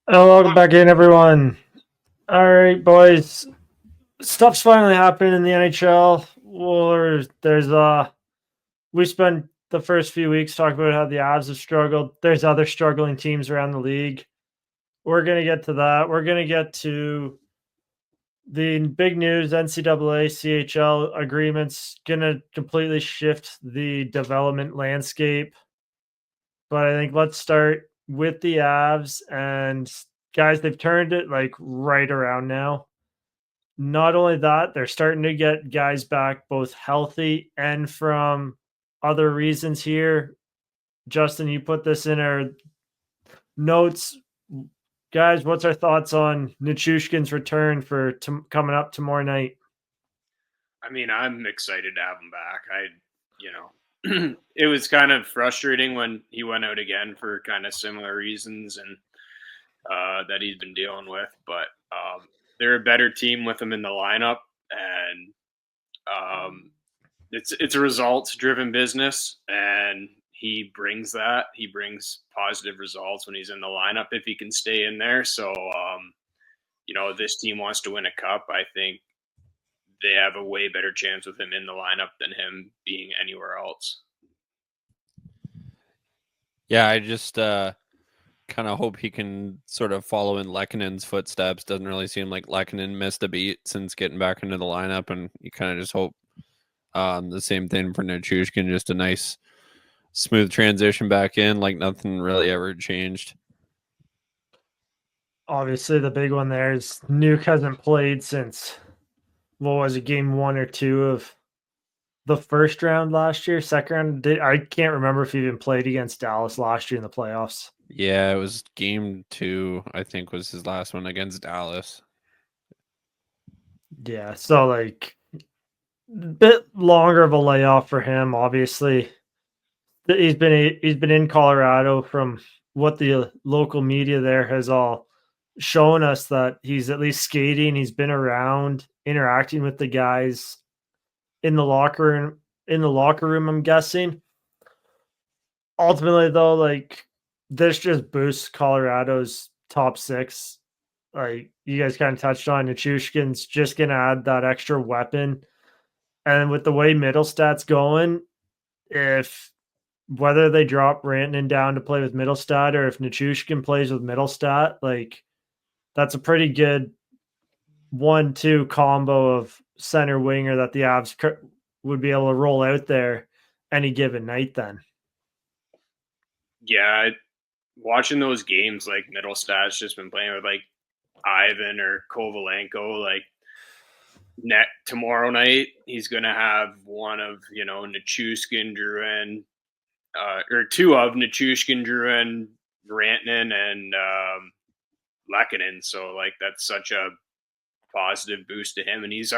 Welcome back in, everyone. All right, boys. Stuff's finally happening in the NHL. Well, we spent the first few weeks talking about how the Avs have struggled. There's other struggling teams around the league. We're gonna get to that. We're gonna get to the big news: NCAA CHL agreements gonna completely shift the development landscape. But I think let's start with the Avs and guys. They've turned it like right around now. Not only that, they're starting to get guys back both healthy and from other reasons here. Justin, you put this in our notes. Guys, what's our thoughts on Nichushkin's return for coming up tomorrow night? I mean, I'm excited to have him back. It was kind of frustrating when he went out again for kind of similar reasons and that he's been dealing with. But they're a better team with him in the lineup, and it's a results-driven business, and he brings that. He brings positive results when he's in the lineup if he can stay in there. So, this team wants to win a cup. I think they have a way better chance with him in the lineup than him being anywhere else. Yeah, I just kind of hope he can sort of follow in Lekkonen's footsteps. Doesn't really seem like Lekkonen missed a beat since getting back into the lineup, and you kind of just hope the same thing for Nichushkin, just a nice, smooth transition back in, like nothing really ever changed. Obviously, the big one there is Nuke hasn't played since, what was it, game 1 or 2 of the first round last year, second round. I can't remember if he even played against Dallas last year in the playoffs. Yeah, it was game 2, I think, was his last one against Dallas. Yeah, so like a bit longer of a layoff for him. Obviously, he's been in Colorado. From what the local media there has all shown us, that he's at least skating. He's been around, interacting with the guys in the locker room. I'm guessing. Ultimately, though, like this just boosts Colorado's top six. Like you guys kind of touched on, Nichushkin's just gonna add that extra weapon. And with the way Middlestat's going, if whether they drop Rantanen down to play with Middlestat or if Nichushkin plays with Middlestat, like that's a pretty good 1-2 combo of center winger that the Avs would be able to roll out there any given night then. Yeah, watching those games, like Middlestat's just been playing with like Ivan or Kovalenko, like tomorrow night he's gonna have one of Nichushkin, Drouin, or two of Nichushkin, Drouin, Rantanen, and Lekkonen. So like that's such a positive boost to him, and he's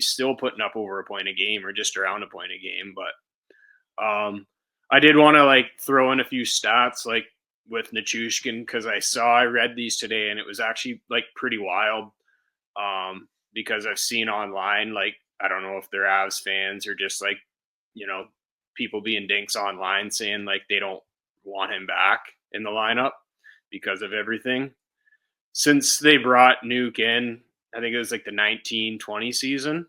still putting up over a point a game or just around a point a game. But I did want to like throw in a few stats like with Nichushkin because I read these today and it was actually like pretty wild. Because I've seen online, like, I don't know if they're Avs fans or just like, people being dinks online saying like they don't want him back in the lineup because of everything. Since they brought Nuke in, I think it was like the 1920 season,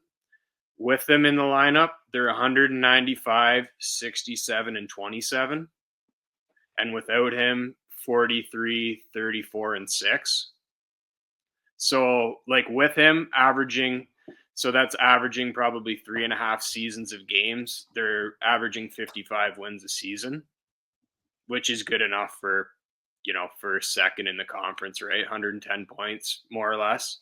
with them in the lineup, they're 195, 67, and 27. And without him, 43, 34, and 6. So, like with him averaging, so that's averaging probably 3.5 seasons of games. They're averaging 55 wins a season, which is good enough for, for second in the conference, right? 110 points, more or less.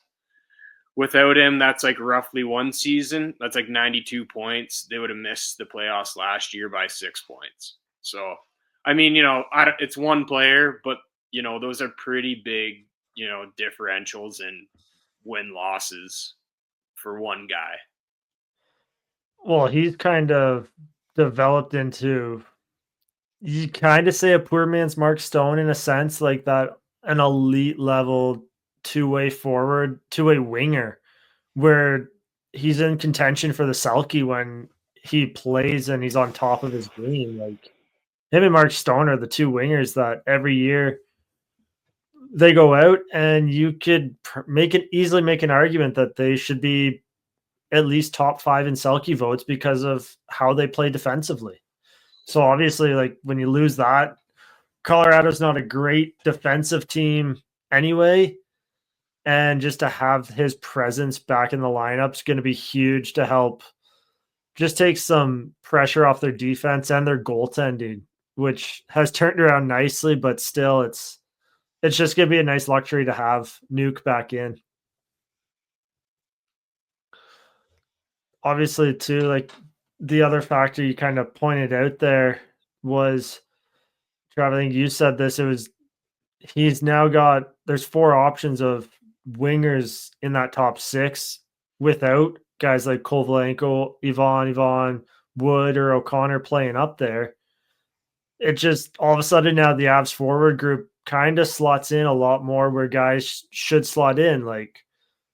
Without him, that's like roughly one season. That's like 92 points. They would have missed the playoffs last year by 6 points. So, I mean, it's one player, but, those are pretty big, differentials and win losses for one guy. Well, he's kind of developed into, you kind of say, a poor man's Mark Stone in a sense, like that, an elite level two-way forward, two-way winger, where he's in contention for the Selke when he plays and he's on top of his game. Like him and Mark Stone are the two wingers that every year they go out, and you could easily make an argument that they should be at least top 5 in Selke votes because of how they play defensively. So obviously, like, when you lose that, Colorado's not a great defensive team anyway. And just to have his presence back in the lineup is going to be huge to help just take some pressure off their defense and their goaltending, which has turned around nicely, but still it's just going to be a nice luxury to have Nuke back in. Obviously, too, like, the other factor you kind of pointed out there was, Trevor, I think you said this, he's now got, there's 4 options of wingers in that top 6 without guys like Kovalenko, Ivan, Wood, or O'Connor playing up there. It just, all of a sudden now the Avs forward group kind of slots in a lot more where guys should slot in. Like,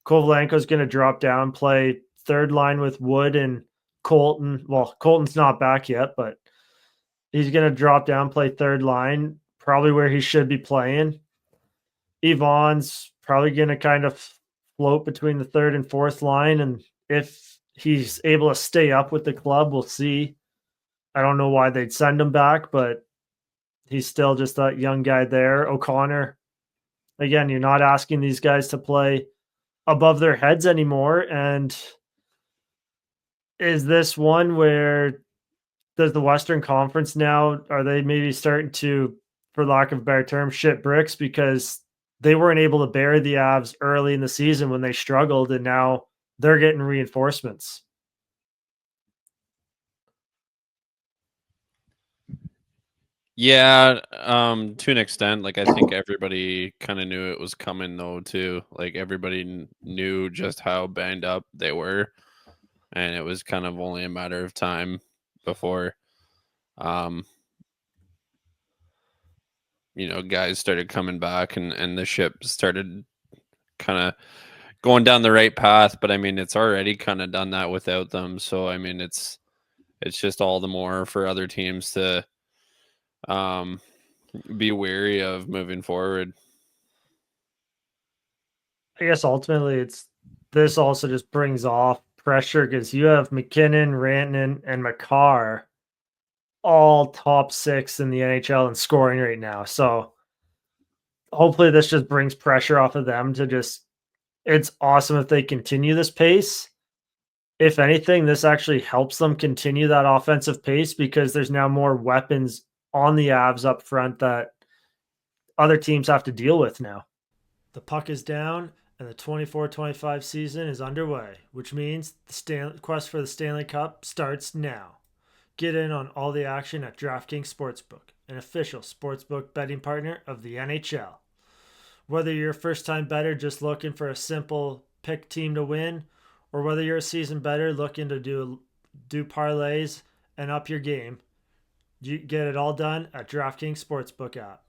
Kovalenko's going to drop down, play third line with Wood and Colton. Well, Colton's not back yet, but he's going to drop down, play third line, probably where he should be playing. Ivan's probably going to kind of float between the third and fourth line. And if he's able to stay up with the club, we'll see. I don't know why they'd send him back, but he's still just that young guy there. O'Connor, again, you're not asking these guys to play above their heads anymore. And is this one where does the Western Conference now, are they maybe starting to, for lack of a better term, shit bricks because they weren't able to bury the Avs early in the season when they struggled, and now they're getting reinforcements? Yeah, to an extent. Like, I think everybody kind of knew it was coming, though, too. Like, everybody knew just how banged up they were, and it was kind of only a matter of time before, guys started coming back and the ship started kind of going down the right path. But I mean, it's already kind of done that without them. So I mean, it's just all the more for other teams to be wary of moving forward. I guess ultimately this also just brings off pressure because you have McKinnon, Rantanen, and Makar all top 6 in the NHL in scoring right now. So hopefully this just brings pressure off of them to just, it's awesome if they continue this pace. If anything, this actually helps them continue that offensive pace because there's now more weapons on the Avs up front that other teams have to deal with now. The puck is down and the 24-25 season is underway, which means the quest for the Stanley Cup starts now. Get in on all the action at DraftKings Sportsbook, an official sportsbook betting partner of the NHL. Whether you're a first-time bettor just looking for a simple pick team to win, or whether you're a seasoned bettor looking to do parlays and up your game, you get it all done at DraftKings Sportsbook app.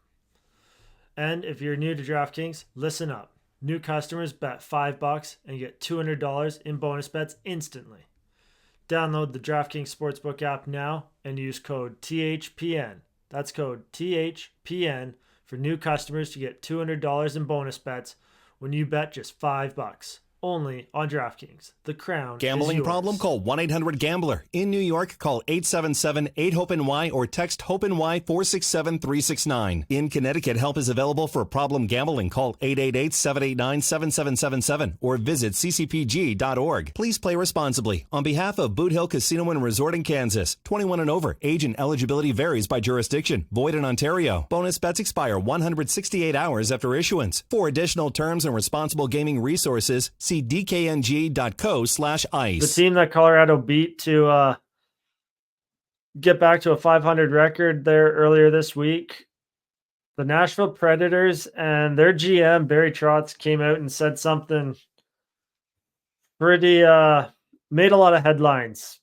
And if you're new to DraftKings, listen up. New customers bet $5 and get $200 in bonus bets instantly. Download the DraftKings Sportsbook app now and use code THPN. That's code THPN for new customers to get $200 in bonus bets when you bet just $5. Only on DraftKings. The crown Gambling is yours. problem? Call 1-800-GAMBLER. In New York, call 877-8-HOPE-NY or text HOPE-NY 467-369. In Connecticut, help is available for problem gambling. Call 888-789-7777 or visit ccpg.org. Please play responsibly. On behalf of Boot Hill Casino and Resort in Kansas, 21 and over. Age and eligibility varies by jurisdiction. Void in Ontario. Bonus bets expire 168 hours after issuance. For additional terms and responsible gaming resources, see dkng.co/ice. The team that Colorado beat to get back to a 500 record there earlier this week, the Nashville Predators, and their GM, Barry Trotz, came out and said something pretty, made a lot of headlines.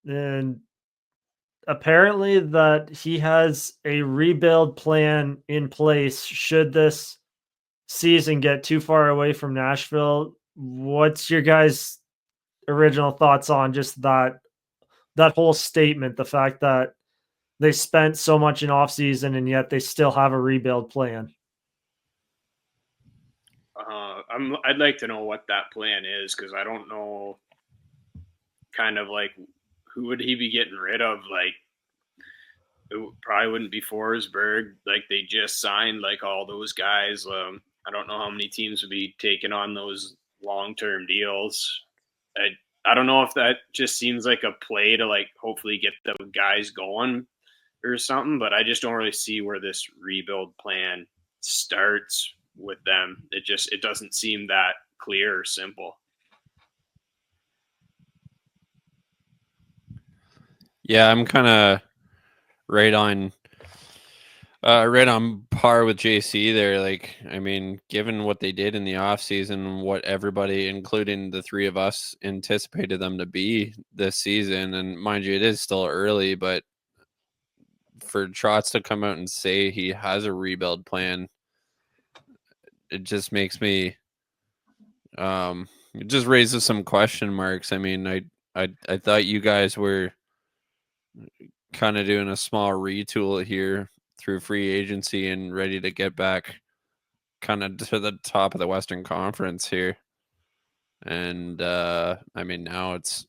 And apparently that he has a rebuild plan in place should this season get too far away from Nashville. What's your guys' original thoughts on just that whole statement, the fact that they spent so much in offseason and yet they still have a rebuild plan? I'd like to know what that plan is, because I don't know kind of like who would he be getting rid of. Like, it probably wouldn't be Forsberg. Like, they just signed like all those guys. I don't know how many teams would be taking on those long-term deals. I don't know if that just seems like a play to like hopefully get the guys going or something, but I just don't really see where this rebuild plan starts with them. It doesn't seem that clear or simple. Yeah, I'm kind of right on par with JC there. Like, I mean, given what they did in the offseason, what everybody, including the three of us, anticipated them to be this season, and mind you, it is still early, but for Trotz to come out and say he has a rebuild plan, it just makes me it just raises some question marks. I mean, I thought you guys were kind of doing a small retool here through free agency and ready to get back kind of to the top of the Western Conference here. And I mean, now it's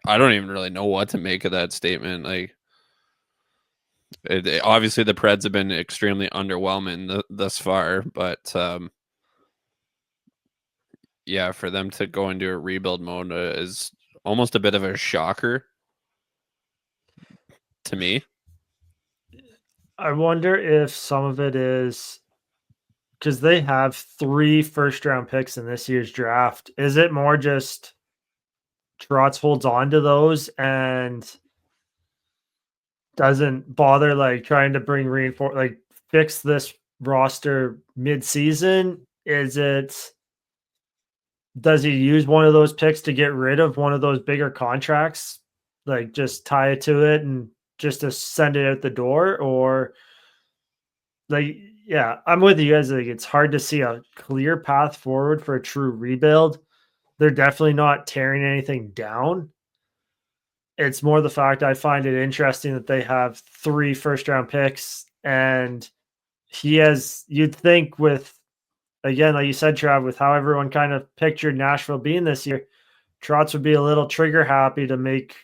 I don't even really know what to make of that statement. Like, obviously the Preds have been extremely underwhelming thus far, but yeah, for them to go into a rebuild mode is almost a bit of a shocker to me. I wonder if some of it is because they have 3 first-round picks in this year's draft. Is it more just Trotz holds on to those and doesn't bother like trying to bring like fix this roster mid-season? Does he use one of those picks to get rid of one of those bigger contracts, like just tie it to it and just to send it out the door? Or like, yeah, I'm with you guys. Like, it's hard to see a clear path forward for a true rebuild. They're definitely not tearing anything down. It's more the fact I find it interesting that they have 3 first-round picks, and you'd think with, again, like you said, Trav, with how everyone kind of pictured Nashville being this year, Trotz would be a little trigger happy to make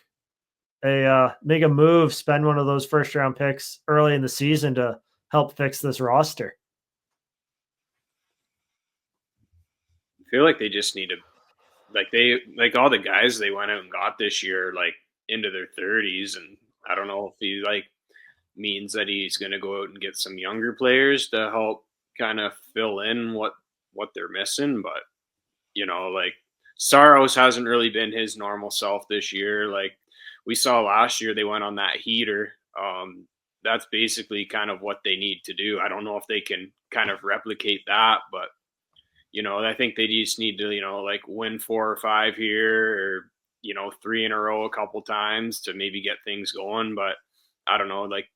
a move, spend one of those first-round picks early in the season to help fix this roster. I feel like they just need to, like all the guys they went out and got this year, like into their 30s, and I don't know if he like means that he's going to go out and get some younger players to help kind of fill in what they're missing. But like Saros hasn't really been his normal self this year. Like we saw last year, they went on that heater. That's basically kind of what they need to do. I don't know if they can kind of replicate that, but I think they just need to, like win 4 or 5 here, or 3 in a row a couple times to maybe get things going. But I don't know, like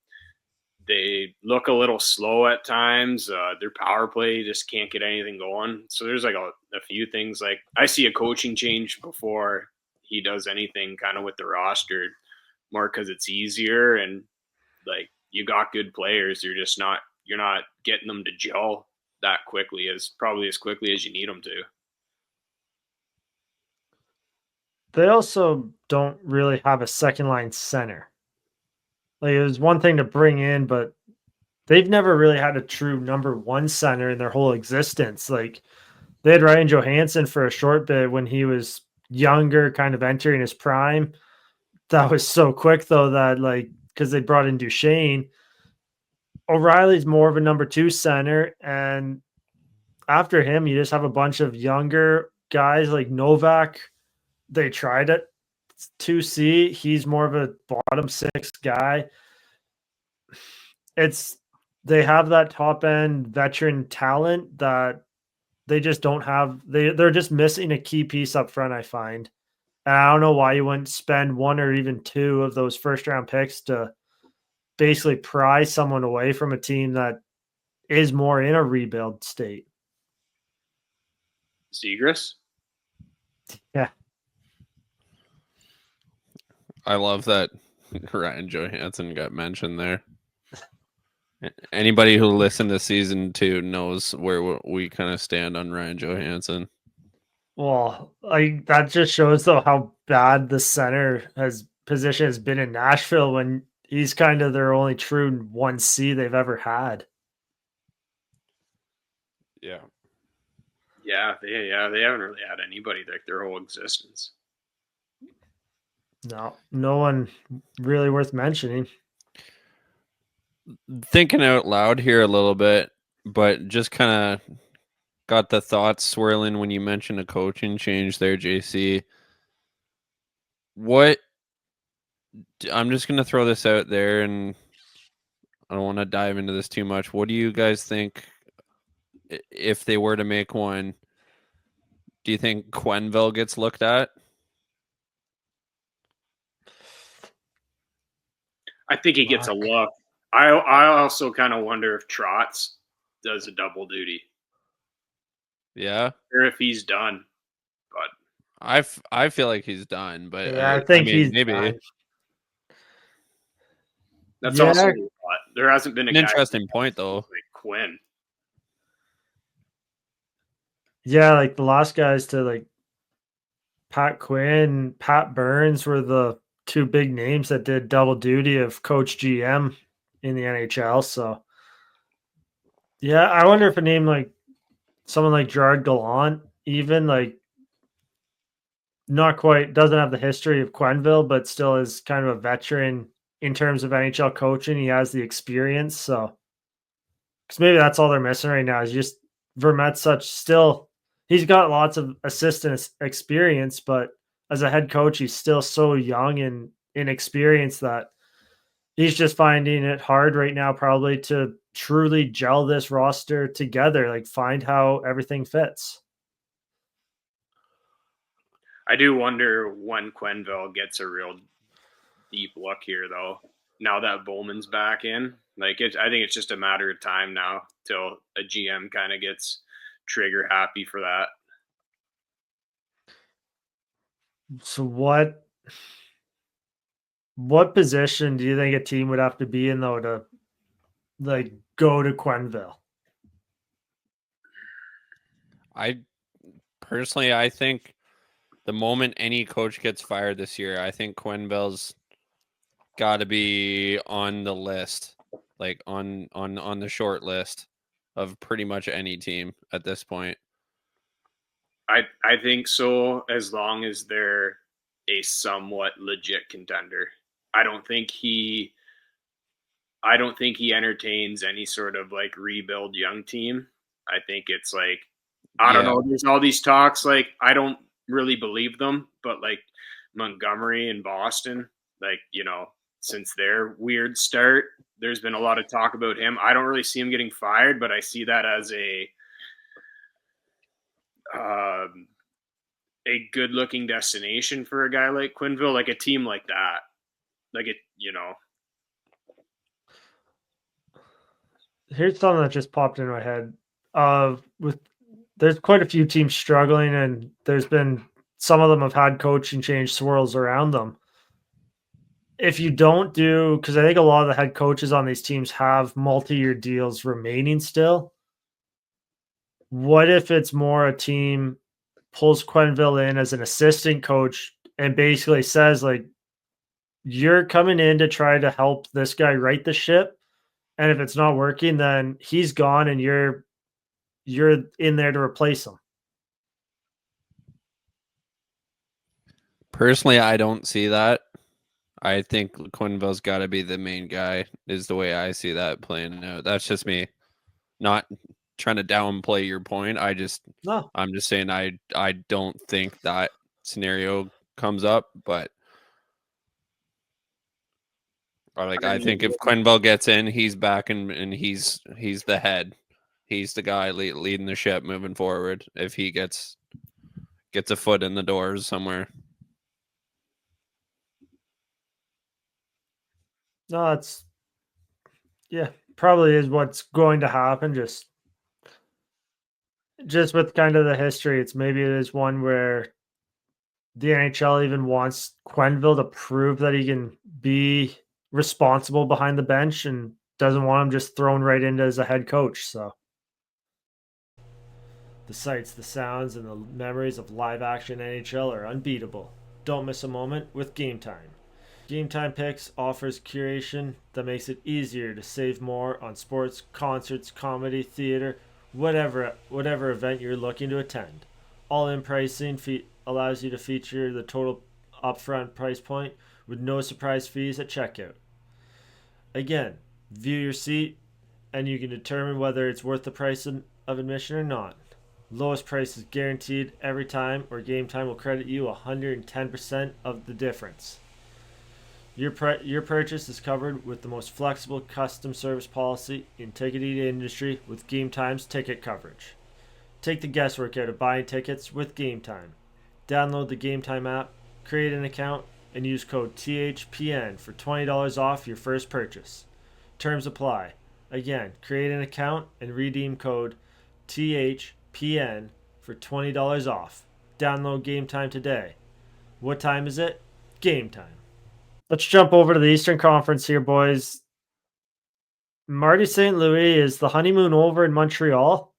they look a little slow at times. Their power play just can't get anything going. So there's like a few things. Like I see a coaching change before he does anything kind of with the roster, more because it's easier, and like you got good players. You're not getting them to gel that quickly, as quickly as you need them to. They also don't really have a second line center. Like, it was one thing to bring in, but they've never really had a true number 1 center in their whole existence. Like, they had Ryan Johansson for a short bit when he was younger, kind of entering his prime. That was so quick, though, that like, because they brought in Duchesne, O'Reilly's more of a number 2 center, and after him, you just have a bunch of younger guys like Novak. They tried it 2C. He's more of a bottom 6 guy. They have that top end veteran talent that they just don't have. They're just missing a key piece up front, I find. And I don't know why you wouldn't spend 1 or even 2 of those first round picks to basically pry someone away from a team that is more in a rebuild state. Zegras? Yeah. I love that Ryan Johansson got mentioned there. Anybody who listened to season 2 knows where we kind of stand on Ryan Johansson. Well, that just shows though how bad the center position has been in Nashville when he's kind of their only true 1C they've ever had. Yeah. Yeah, they haven't really had anybody like their whole existence. No one really worth mentioning. Thinking out loud here a little bit, but just kind of got the thoughts swirling when you mentioned a coaching change there, JC. I'm just going to throw this out there, and I don't want to dive into this too much. What do you guys think if they were to make one? Do you think Quenneville gets looked at? I think he gets a look. I also kind of wonder if Trotz does a double duty. Yeah. Or if he's done. But I feel like he's done, but yeah, I think he's maybe. done. That's also a lot. There hasn't been an interesting point though. Like Quinn. Yeah, like the last guys to like Pat Quinn, Pat Burns were the two big names that did double duty of coach GM in the NHL. So yeah, I wonder if a name like someone like Gerard Gallant, even like not quite doesn't have the history of Quenneville, but still is kind of a veteran in terms of NHL coaching. He has the experience. So because maybe that's all they're missing right now is just Vermette's he's got lots of assistant experience, but as a head coach, he's still so young and inexperienced that he's just finding it hard right now, probably to truly gel this roster together, like find how everything fits. I do wonder when Quenneville gets a real deep look here, though. Now that Bowman's back in, I think it's just a matter of time now till a GM kind of gets trigger happy for that. So what position do you think a team would have to be in though to like go to Quenneville? I think the moment any coach gets fired this year, I think Quenneville's got to be on the list, like on the short list of pretty much any team at this point. I think so, as long as they're a somewhat legit contender. I don't think he entertains any sort of like rebuild young team. I think it's like, I don't know. There's all these talks. Like, I don't really believe them, but like Montgomery and Boston, like, since their weird start, there's been a lot of talk about him. I don't really see him getting fired, but I see that as a good-looking destination for a guy like Quenneville, like a team like that. Here's something that just popped in my head. There's quite a few teams struggling, and there's been some of them have had coaching change swirls around them. If you don't because I think a lot of the head coaches on these teams have multi-year deals remaining still. What if it's more a team pulls Quenneville in as an assistant coach and basically says, like, you're coming in to try to help this guy right the ship, and if it's not working, then he's gone and you're in there to replace him. Personally, I don't see that. I think Quenneville's got to be the main guy, is the way I see that playing out. That's just me. Not trying to downplay your point. I'm just saying I don't think that scenario comes up, but I think if Quenneville gets in, he's back and he's the head. He's the guy leading the ship moving forward if he gets a foot in the doors somewhere. No, probably is what's going to happen. Just with kind of the history, maybe it is one where the NHL even wants Quenneville to prove that he can be responsible behind the bench and doesn't want him just thrown right into as a head coach. So the sights, the sounds, and the memories of live action NHL are unbeatable. Don't miss a moment with GameTime. GameTime Picks offers curation that makes it easier to save more on sports, concerts, comedy, theater, whatever event you're looking to attend. All-in pricing allows you to feature the total upfront price point with no surprise fees at checkout. Again, view your seat and you can determine whether it's worth the price of admission or not. Lowest price is guaranteed every time, or GameTime will credit you 110% of the difference. Your purchase is covered with the most flexible custom service policy in ticketing industry with GameTime's ticket coverage. Take the guesswork out of buying tickets with GameTime. Download the GameTime app, create an account, and use code THPN for $20 off your first purchase. Terms apply. Again, create an account and redeem code THPN for $20 off. Download GameTime today. What time is it? Game time. Let's jump over to the Eastern Conference here, boys. Marty St. Louis, is the honeymoon over in Montreal?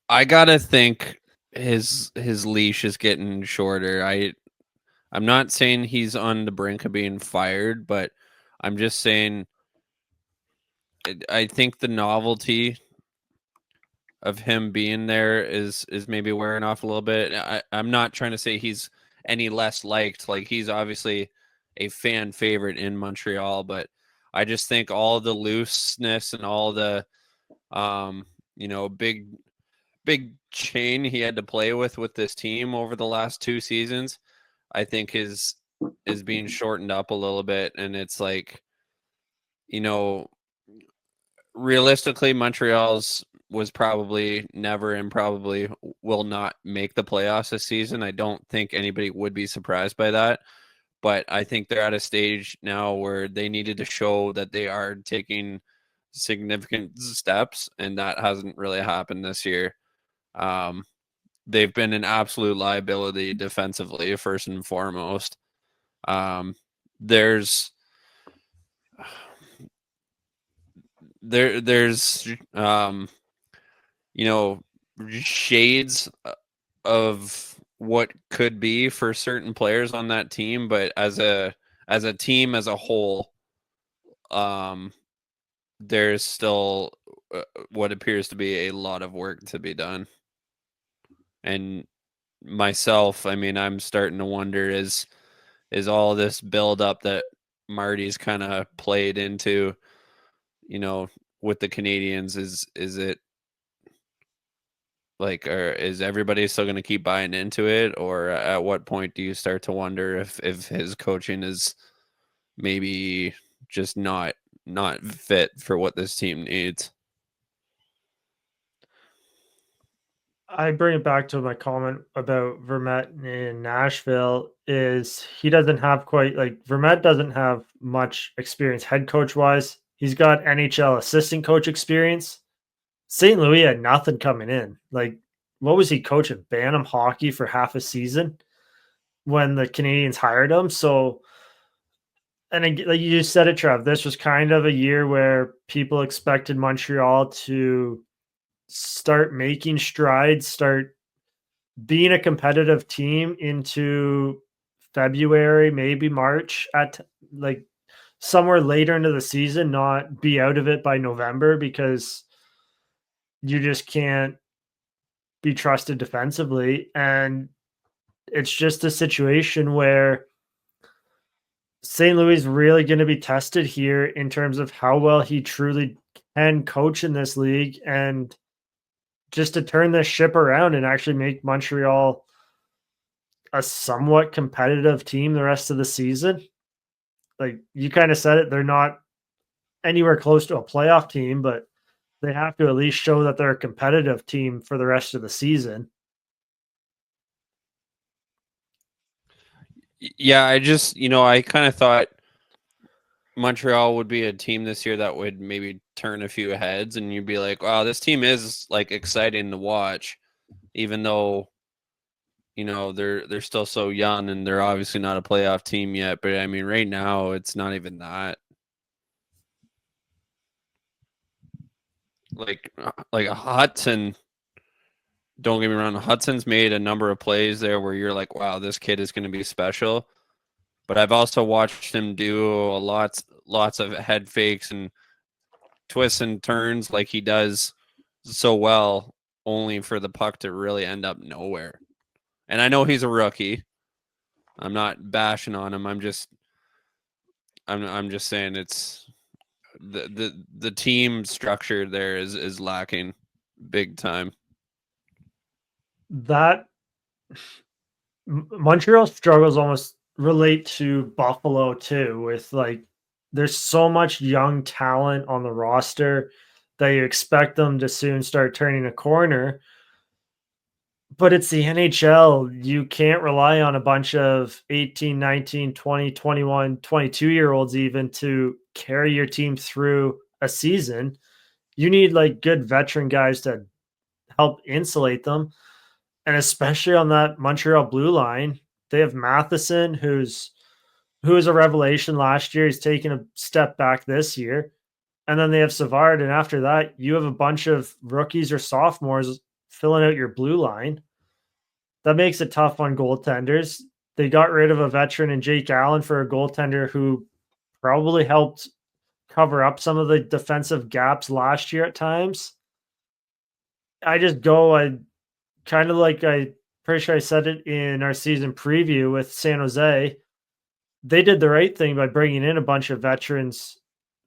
I gotta think his leash is getting shorter. I'm not saying he's on the brink of being fired, but I'm just saying I think the novelty of him being there is maybe wearing off a little bit. I'm not trying to say he's any less liked. Like, he's obviously a fan favorite in Montreal, but I just think all the looseness and all the big chain he had to play with this team over the last 2 seasons, I think is being shortened up a little bit. And it's like, realistically, Montreal's was probably never and probably will not make the playoffs this season. I don't think anybody would be surprised by that, but I think they're at a stage now where they needed to show that they are taking significant steps, and that hasn't really happened this year. They've been an absolute liability defensively, first and foremost. There's shades of what could be for certain players on that team, but as a team as a whole, there's still what appears to be a lot of work to be done. And myself, I mean, I'm starting to wonder, is all this build up that Marty's kind of played into, with the Canadiens, is it like, or is everybody still going to keep buying into it? Or at what point do you start to wonder if his coaching is maybe just not fit for what this team needs? I bring it back to my comment about Vermette in Nashville. Is he doesn't have Vermette doesn't have much experience head coach wise. He's got NHL assistant coach experience. St. Louis had nothing coming in. Like, what was he coaching? Bantam hockey for half a season when the Canadiens hired him. So, and like you just said it, Trev, this was kind of a year where people expected Montreal to start making strides, start being a competitive team into February, maybe March, at like somewhere later into the season, not be out of it by November, because you just can't be trusted defensively. And it's just a situation where St. Louis is really going to be tested here in terms of how well he truly can coach in this league, and just to turn this ship around and actually make Montreal a somewhat competitive team the rest of the season. Like you kind of said it, they're not anywhere close to a playoff team, but they have to at least show that they're a competitive team for the rest of the season. Yeah, I kind of thought Montreal would be a team this year that would maybe turn a few heads, and you'd be like, wow, this team is like exciting to watch, even though, they're still so young and they're obviously not a playoff team yet. But I mean, right now it's not even that. like a Hudson. Don't get me wrong, Hudson's made a number of plays there where you're like, wow, this kid is going to be special. But I've also watched him do lots of head fakes and twists and turns like he does so well, only for the puck to really end up nowhere. And I know he's a rookie. I'm not bashing on him. I'm just saying it's the team structure there is lacking big time. That Montreal struggles almost relate to Buffalo too, with like there's so much young talent on the roster that you expect them to soon start turning a corner. But it's the NHL. You can't rely on a bunch of 18, 19, 20, 21, 22-year-olds even to carry your team through a season. You need like good veteran guys to help insulate them. And especially on that Montreal blue line, they have Matheson, who was a revelation last year. He's taken a step back this year. And then they have Savard. And after that, you have a bunch of rookies or sophomores filling out your blue line. That makes it tough on goaltenders. They got rid of a veteran in Jake Allen for a goaltender who probably helped cover up some of the defensive gaps last year at times. I kind of like, I pretty sure I said it in our season preview with San Jose. They did the right thing by bringing in a bunch of veterans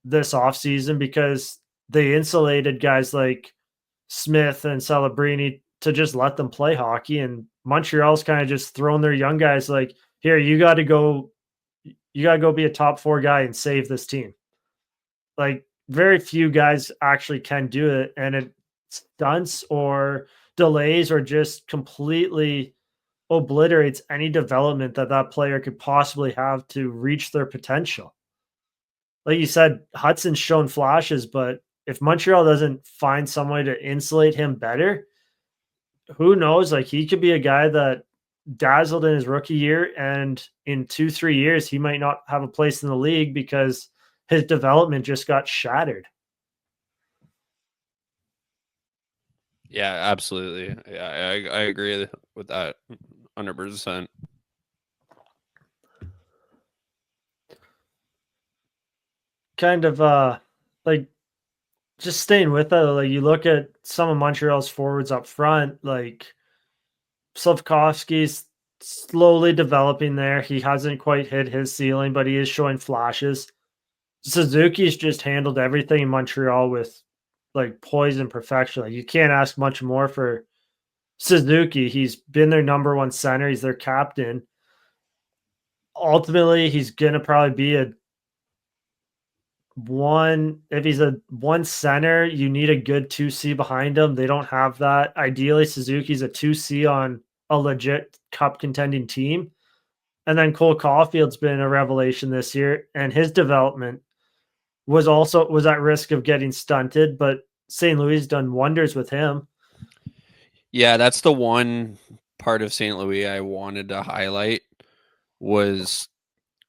this offseason because they insulated guys like Smith and Celebrini to just let them play hockey. And Montreal's kind of just thrown their young guys like, here, you got to go be a top 4 guy and save this team. Like, very few guys actually can do it. And it stunts or delays or just completely obliterates any development that player could possibly have to reach their potential. Like you said, Hudson's shown flashes, but if Montreal doesn't find some way to insulate him better, who knows? Like, he could be a guy that dazzled in his rookie year, and in 2-3 years, he might not have a place in the league because his development just got shattered. Yeah, absolutely. Yeah, I agree with that 100%. Kind of like just staying with it, like you look at some of Montreal's forwards up front, like Slavkovsky's slowly developing there. He hasn't quite hit his ceiling, but he is showing flashes. Suzuki's just handled everything in Montreal with like poise and perfection. Like, you can't ask much more for Suzuki. He's been their number 1 center. He's their captain. Ultimately, he's going to probably be if he's a 1 center, you need a good 2C behind him. They don't have that. Ideally, Suzuki's a 2C on a legit cup contending team. And then Cole Caulfield's been a revelation this year, and his development was at risk of getting stunted, but St. Louis done wonders with him. Yeah, that's the one part of St. Louis I wanted to highlight was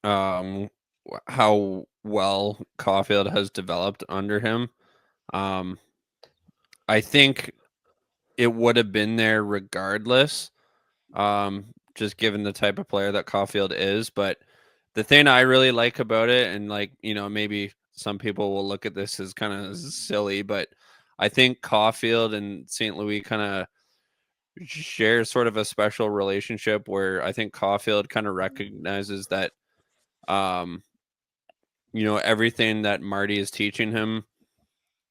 how well Caulfield has developed under him. I think it would have been there regardless, just given the type of player that Caulfield is. But the thing I really like about it, and like, maybe some people will look at this as kind of silly, but I think Caulfield and St. Louis kind of share sort of a special relationship where I think Caulfield kind of recognizes that, everything that Marty is teaching him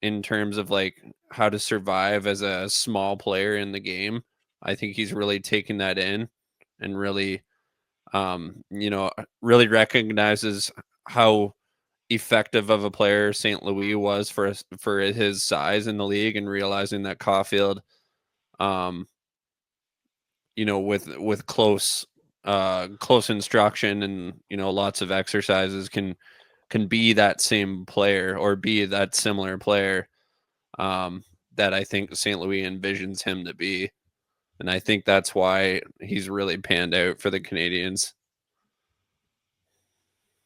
in terms of like how to survive as a small player in the game. I think he's really taking that in and really, really recognizes how effective of a player St. Louis was for his size in the league, and realizing that Caulfield, with close instruction and, lots of exercises can be that same player or be that similar player, that I think St. Louis envisions him to be. And I think that's why he's really panned out for the Canadiens.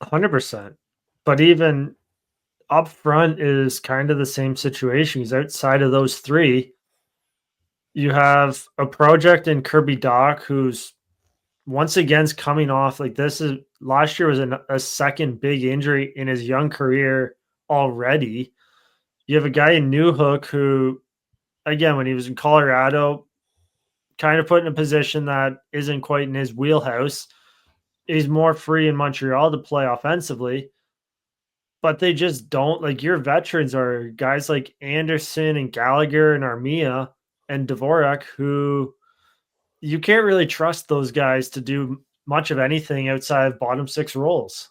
100%. But even up front is kind of the same situation. He's outside of those three. You have a project in Kirby Doc, who's once again coming off like this is last year was a second big injury in his young career already. You have a guy in Newhook who, again, when he was in Colorado, kind of put in a position that isn't quite in his wheelhouse. He's more free in Montreal to play offensively, but they just don't like your veterans are guys like Anderson and Gallagher and Armia and Dvorak, who you can't really trust those guys to do much of anything outside of bottom six roles.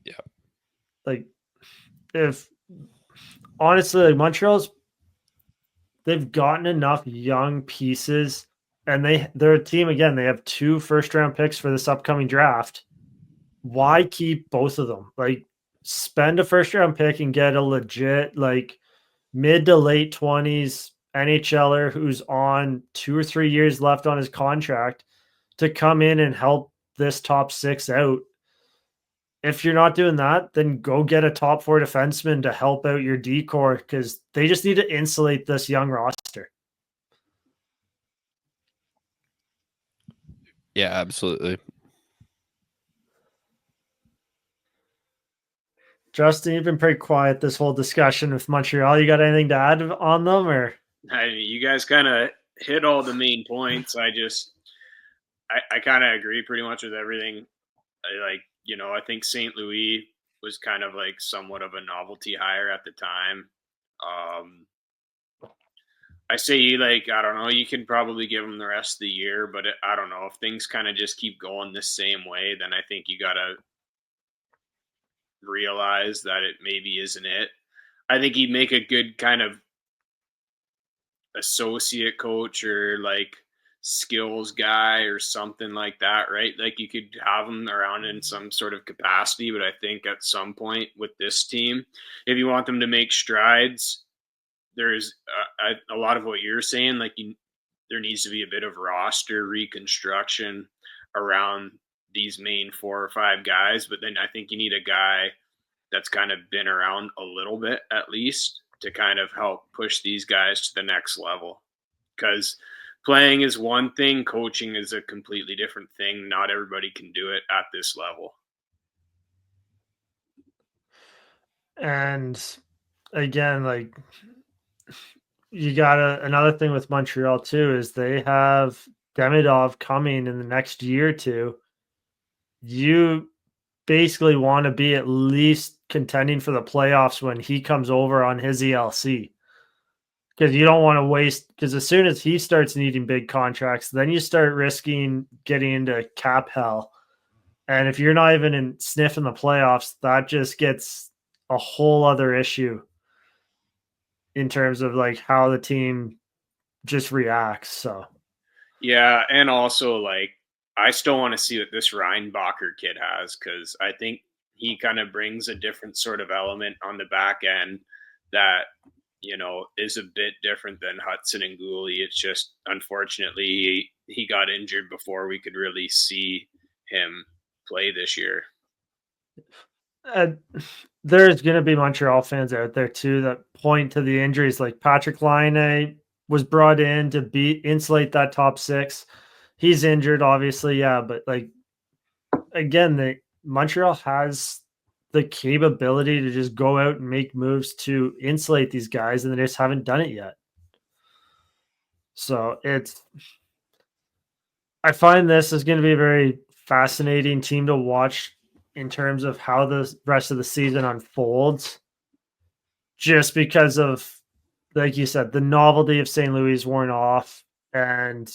Yeah. Like, if honestly, like Montreal's, they've gotten enough young pieces, and they're a team, again, they have 2 first-round picks for this upcoming draft. Why keep both of them? Like, spend a first-round pick and get a legit, like, mid to late 20s NHLer who's on 2 or 3 years left on his contract to come in and help this top 6 out. If you're not doing that, then go get a top 4 defenseman to help out your D-core, because they just need to insulate this young roster. Yeah, absolutely. Justin, you've been pretty quiet this whole discussion with Montreal. You got anything to add on them, or? I mean, you guys kind of hit all the main points. I kind of agree pretty much with everything. I think St. Louis was kind of like somewhat of a novelty hire at the time. I say, like, I don't know, you can probably give them the rest of the year, but I don't know. If things kind of just keep going the same way, then I think you got to realize that it maybe isn't it. I think he'd make a good kind of associate coach or like skills guy or something like that, right? Like you could have him around in some sort of capacity, but I think at some point with this team, if you want them to make strides, there's a lot of what you're saying, like there needs to be a bit of roster reconstruction around these main 4 or 5 guys, but then I think you need a guy that's kind of been around a little bit at least to kind of help push these guys to the next level. Because playing is one thing, coaching is a completely different thing. Not everybody can do it at this level. And again, like, you got another thing with Montreal too is they have Demidov coming in the next year or two. You basically want to be at least contending for the playoffs when he comes over on his ELC, because you don't want to waste, because as soon as he starts needing big contracts, then you start risking getting into cap hell. And if you're not even sniffing the playoffs, that just gets a whole other issue in terms of like how the team just reacts. So yeah, and also like I still want to see what this Reinbacher kid has, because I think he kind of brings a different sort of element on the back end that is a bit different than Hudson and Gooley. It's just unfortunately he got injured before we could really see him play this year. There's going to be Montreal fans out there too that point to the injuries. Like Patrick Laine was brought in to insulate that top 6. He's injured, obviously, yeah, but like again, Montreal has the capability to just go out and make moves to insulate these guys, and they just haven't done it yet. So I find this is going to be a very fascinating team to watch in terms of how the rest of the season unfolds, just because of, like you said, the novelty of St. Louis worn off, and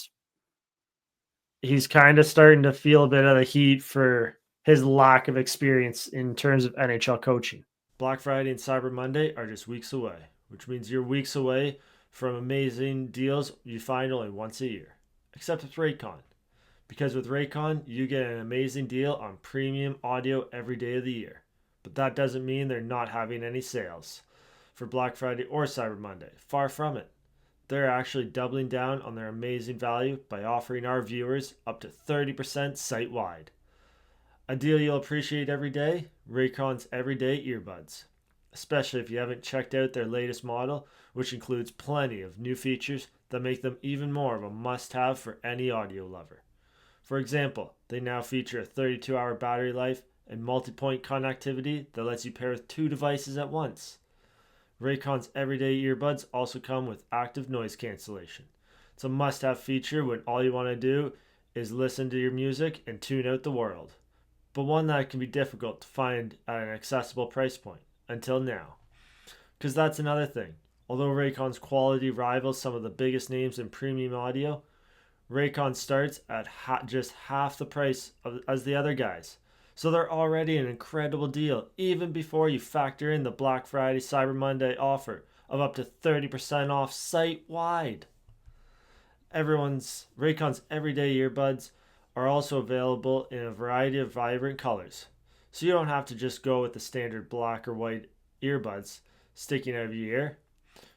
he's kind of starting to feel a bit of the heat for his lack of experience in terms of NHL coaching. Black Friday and Cyber Monday are just weeks away, which means you're weeks away from amazing deals you find only once a year, except with Raycon. Because with Raycon, you get an amazing deal on premium audio every day of the year. But that doesn't mean they're not having any sales for Black Friday or Cyber Monday. Far from it. They're actually doubling down on their amazing value by offering our viewers up to 30% site-wide. A deal you'll appreciate every day, Raycon's everyday earbuds. Especially if you haven't checked out their latest model, which includes plenty of new features that make them even more of a must-have for any audio lover. For example, they now feature a 32-hour battery life and multi-point connectivity that lets you pair with 2 devices at once. Raycon's everyday earbuds also come with active noise cancellation. It's a must-have feature when all you want to do is listen to your music and tune out the world, but one that can be difficult to find at an accessible price point until now. Because that's another thing. Although Raycon's quality rivals some of the biggest names in premium audio, Raycon starts at just half the price as the other guys. So they're already an incredible deal, even before you factor in the Black Friday Cyber Monday offer of up to 30% off site-wide. Raycon's everyday earbuds are also available in a variety of vibrant colors. So you don't have to just go with the standard black or white earbuds sticking out of your ear.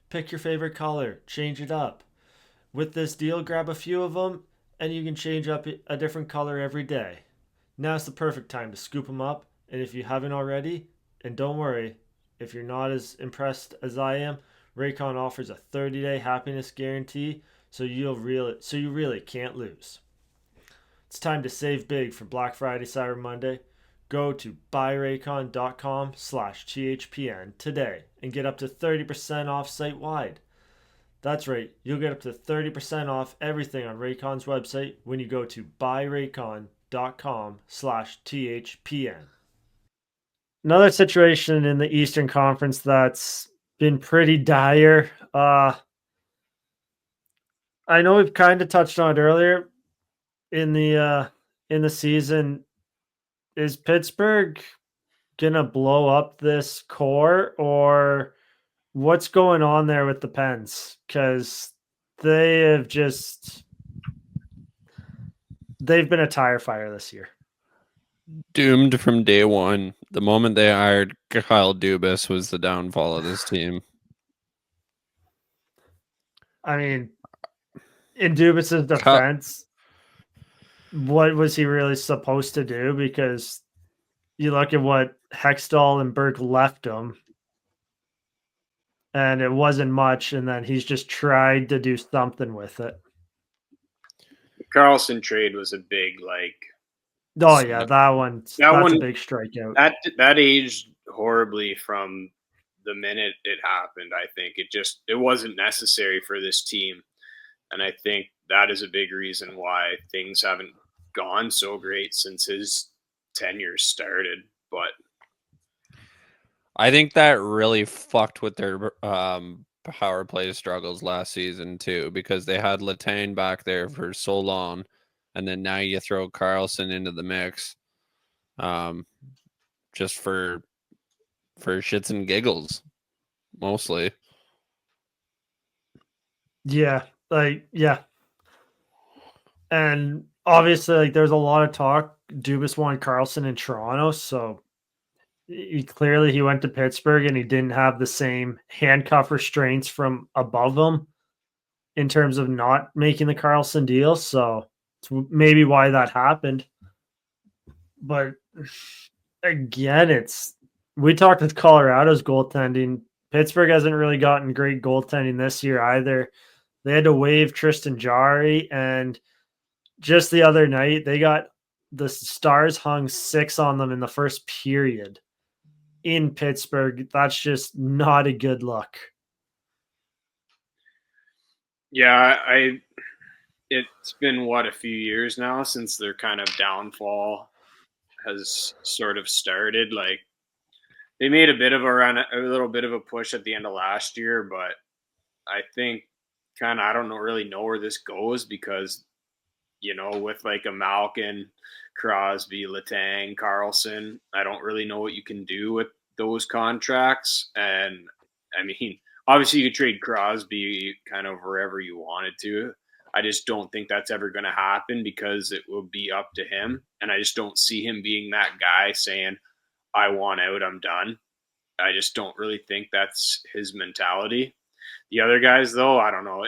Pick your favorite color, change it up. With this deal, grab a few of them and you can change up a different color every day. Now's the perfect time to scoop them up, and if you haven't already, and don't worry, if you're not as impressed as I am, Raycon offers a 30-day happiness guarantee, so you really can't lose. It's time to save big for Black Friday Cyber Monday. Go to buyraycon.com/THPN today and get up to 30% off site-wide. That's right, you'll get up to 30% off everything on Raycon's website when you go to buyraycon.com/THPN. Another situation in the Eastern Conference that's been pretty dire. I know we've kind of touched on it earlier in the season. Is Pittsburgh gonna blow up this core, or what's going on there with the Pens? Because they've been a tire fire this year. Doomed from day one. The moment they hired Kyle Dubas was the downfall of this team. I mean, in Dubas's defense, what was he really supposed to do? Because you look at what Hextall and Burke left him, and it wasn't much, and then he's just tried to do something with it. The Carlson trade was a big, oh yeah, that's a big strikeout. That aged horribly from the minute it happened. I think it wasn't necessary for this team, and I think that is a big reason why things haven't gone so great since his tenure started. But I think that really fucked with their power play struggles last season too, because they had Letang back there for so long, and then now you throw Carlson into the mix, just for shits and giggles, mostly. Yeah, and obviously, there's a lot of talk. Dubas wanted Carlson in Toronto, so he went to Pittsburgh and he didn't have the same handcuff restraints from above him in terms of not making the Carlson deal. So it's maybe why that happened. But again, we talked with Colorado's goaltending. Pittsburgh hasn't really gotten great goaltending this year either. They had to waive Tristan Jarry, and just the other night, they got the Stars hung 6 on them in the first period in Pittsburgh. That's just not a good look. Yeah, it's been a few years now since their kind of downfall has sort of started. Like, they made a little bit of a push at the end of last year, but I think I don't really know where this goes, because with like a Malkin, Crosby, Letang, Carlson, I don't really know what you can do with those contracts. And I mean, obviously you could trade Crosby kind of wherever you wanted to. I just don't think that's ever going to happen, because it will be up to him. And I just don't see him being that guy saying, I want out, I'm done. I just don't really think that's his mentality. The other guys, though, I don't know.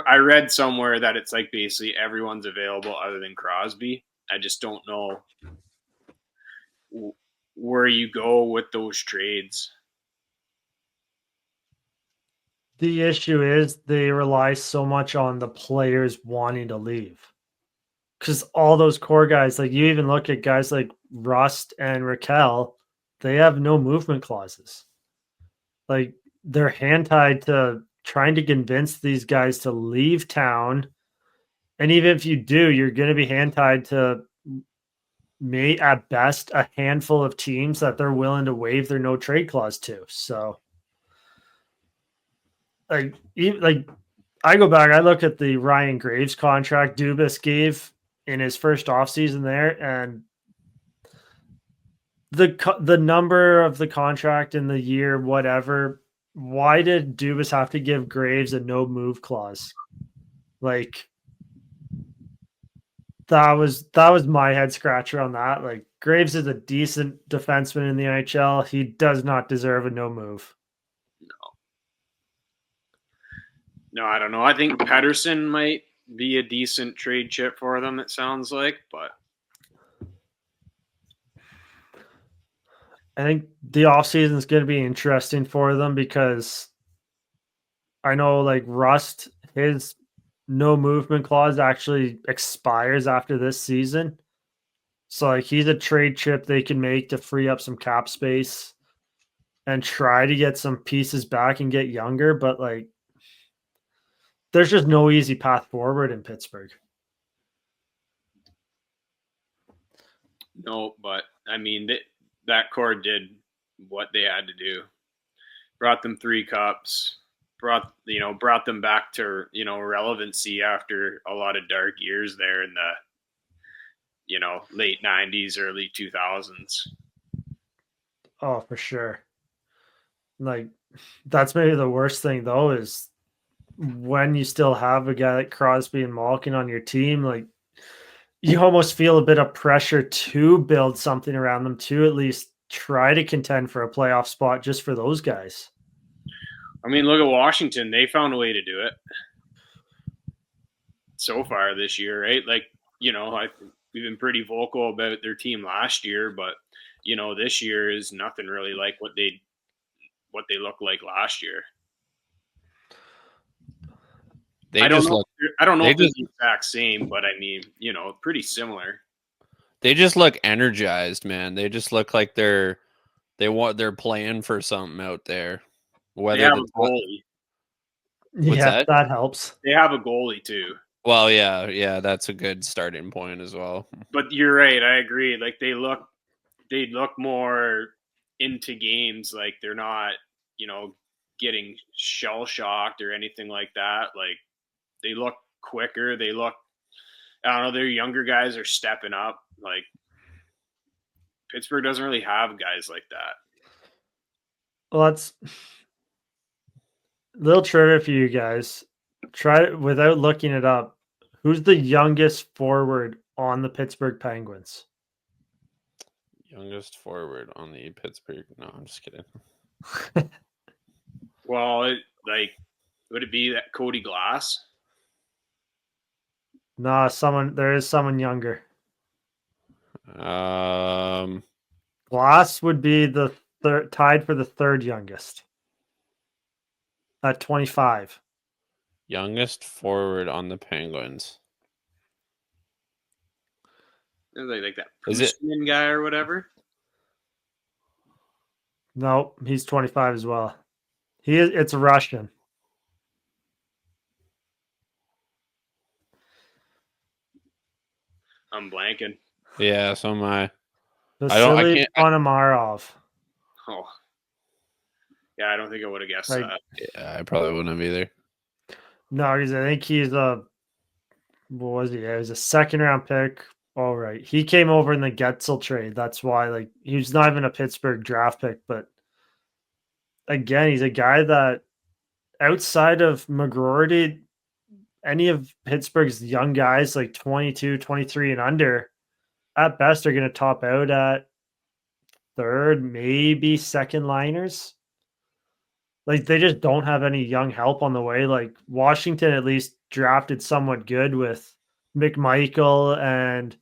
I read somewhere that it's like basically everyone's available other than Crosby. I just don't know where you go with those trades. The issue is they rely so much on the players wanting to leave. Because all those core guys, like you even look at guys like Rust and Raquel, they have no movement clauses. Like they're hand tied to trying to convince these guys to leave town. And even if you do, you're going to be hand tied to at best a handful of teams that they're willing to waive their no trade clause to. So, like I go back, I look at the Ryan Graves contract Dubas gave in his first offseason there, and the number of the contract in the year, whatever. Why did Dubas have to give Graves a no move clause? Like that was my head scratcher on that. Like Graves is a decent defenseman in the NHL. He does not deserve a no move. No, I don't know. I think Pettersson might be a decent trade chip for them, it sounds like, but I think the offseason is going to be interesting for them because I know like Rust, his no movement clause actually expires after this season. So like he's a trade chip they can make to free up some cap space and try to get some pieces back and get younger. But like there's just no easy path forward in Pittsburgh. no, but I mean that core did what they had to do. Brought them 3 cups, brought them back to, relevancy after a lot of dark years there in the, late 90s, early 2000s. Oh, for sure. Like that's maybe the worst thing though is when you still have a guy like Crosby and Malkin on your team, like you almost feel a bit of pressure to build something around them to at least try to contend for a playoff spot just for those guys. I mean, look at Washington. They found a way to do it so far this year, right? Like, we've been pretty vocal about their team last year, but, this year is nothing really like what they looked like last year. I don't know if it's the exact same, but I mean, pretty similar. They just look energized, man. They just look like they're playing for something out there. Whether they have a goalie. Yeah, that helps. They have a goalie too. Well, yeah, that's a good starting point as well. But you're right, I agree. Like they look more into games, like they're not, getting shell shocked or anything like that. Like they look quicker. They look, I don't know, their younger guys are stepping up. Like Pittsburgh doesn't really have guys like that. Well, that's little trivia for you guys. Try it without looking it up. Who's the youngest forward on the Pittsburgh Penguins? Youngest forward on the Pittsburgh? No, I'm just kidding. Well, would it be that Cody Glass? No, there is someone younger. Glass would be the tied for the third youngest at 25. Youngest forward on the Penguins. Like that Pushkin guy or whatever? No, he's 25 as well. It's a Russian. I'm blanking. Yeah, so am I. Vasily Ponomarov. Oh. Yeah, I don't think I would have guessed that. Yeah, I probably wouldn't have either. No, because I think he's what was he? Yeah, he was a second round pick. All right. He came over in the Getzel trade. That's why, he was not even a Pittsburgh draft pick, but again, he's a guy that outside of McGroarty, any of Pittsburgh's young guys, like 22, 23 and under, at best are going to top out at third, maybe second liners. Like they just don't have any young help on the way. Like Washington at least drafted somewhat good with McMichael and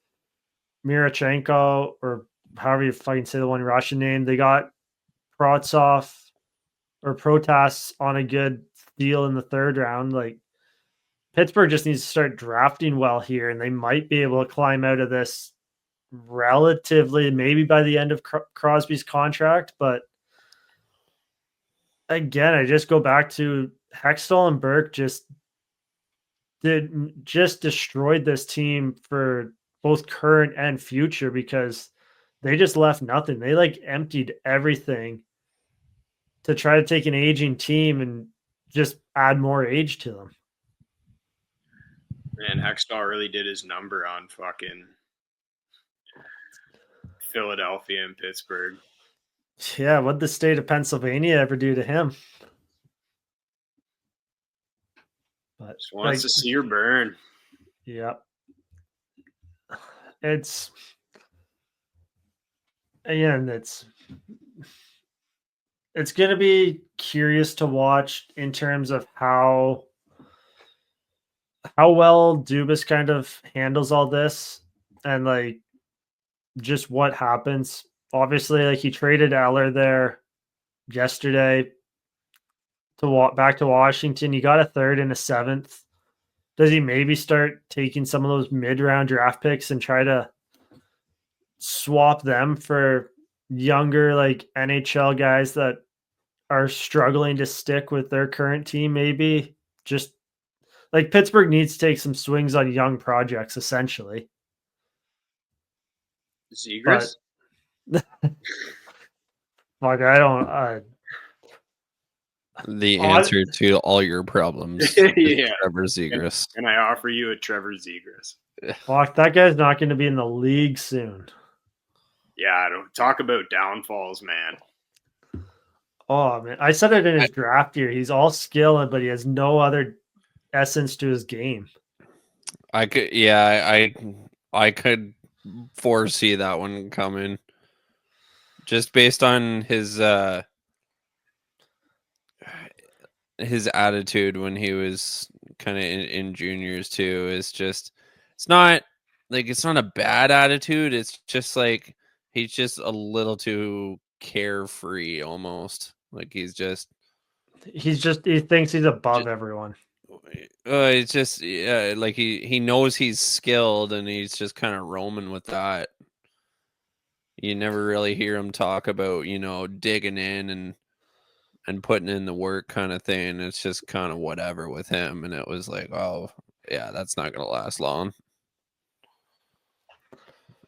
Mirachenko, or however you fucking say the one Russian name. They got Trotz or Protas on a good deal in the third round. Like Pittsburgh just needs to start drafting well here, and they might be able to climb out of this relatively, maybe by the end of Crosby's contract. But again, I just go back to Hextall and Burke just destroyed this team for both current and future because they just left nothing. They like emptied everything to try to take an aging team and just add more age to them. Man, Hextall really did his number on fucking Philadelphia and Pittsburgh. Yeah, what'd the state of Pennsylvania ever do to him? But just wants to see her burn. Yeah. It's going to be curious to watch in terms of how well Dubas kind of handles all this and like just what happens. Obviously, like he traded Eller there yesterday to back to Washington. He got a third and a seventh. Does he maybe start taking some of those mid-round draft picks and try to swap them for younger like NHL guys that are struggling to stick with their current team? Maybe just like Pittsburgh needs to take some swings on young projects, essentially. Zegras? Like I don't. The answer to all your problems. Yeah. Trevor Zegras. And I offer you a Trevor Zegras. Fuck, that guy's not going to be in the league soon. Yeah, I don't talk about downfalls, man. Oh man, I said it in his draft year. He's all skill, but he has no other essence to his game. I could foresee that one coming, just based on his attitude when he was kind of in juniors too. It's not a bad attitude. It's just like he's just a little too carefree almost. Like he thinks he's above everyone. It's just like he knows he's skilled and he's just kind of roaming with that. You never really hear him talk about, digging in and putting in the work kind of thing. It's just kind of whatever with him. And it was like, oh yeah, that's not going to last long.